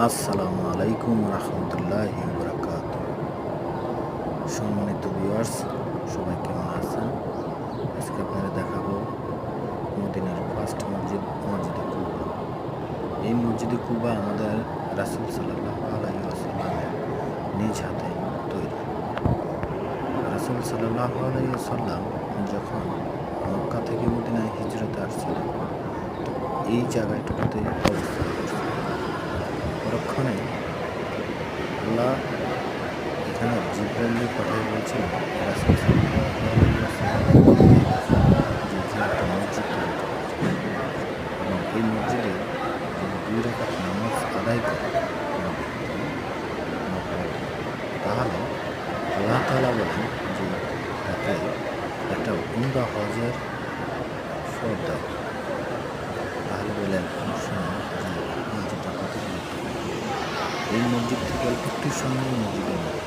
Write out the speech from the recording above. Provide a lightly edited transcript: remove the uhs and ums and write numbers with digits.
আসসালামু আলাইকুম রহমতুল্লাহি বারাকাতুহু। সম্মানিত ভিউয়ার্স, সবাই কেমন আছেন? আজকে আপনারা দেখাবো মদিনার ফার্স্ট মসজিদ, মসজিদে কুবা। এই মসজিদে কুবা আমাদের রাসূল সাল্লাল্লাহু আলাইহি ওয়াসাল্লামের নিজ হাতে তৈরি। রাসূল সাল্লাল্লাহু আলাইহি ওয়াসাল্লাম যখন মক্কা থেকে মদিনায় হিজরতে আসছিলেন, তো এই জায়গাটুকুতে অবস্থান করছিলেন। পরক্ষণে আল্লাহ এখানে জিবরাইলকে পাঠিয়ে বলছিলেন রাসূল সাল্লাল্লাহু আলাইহি ওয়াসাল্লামের যে এখানে একটা মসজিদ তৈরি করার জন্য, এবং এই মসজিদে যদি 2 রাকাত নামাজ আদায় করে কোনো ব্যক্তি নফল, তাহলে আল্লাহ তাআলা বলেন যে তাকে একটা উমরা হজের সওয়াব দেওয়া হবে। তাহলে বলেন শুনুন যে মসজিদটা কত গুরুত্বপূর্ণ। এই মসজিদ থেকে একটু সামনে মসজিদের মধ্যে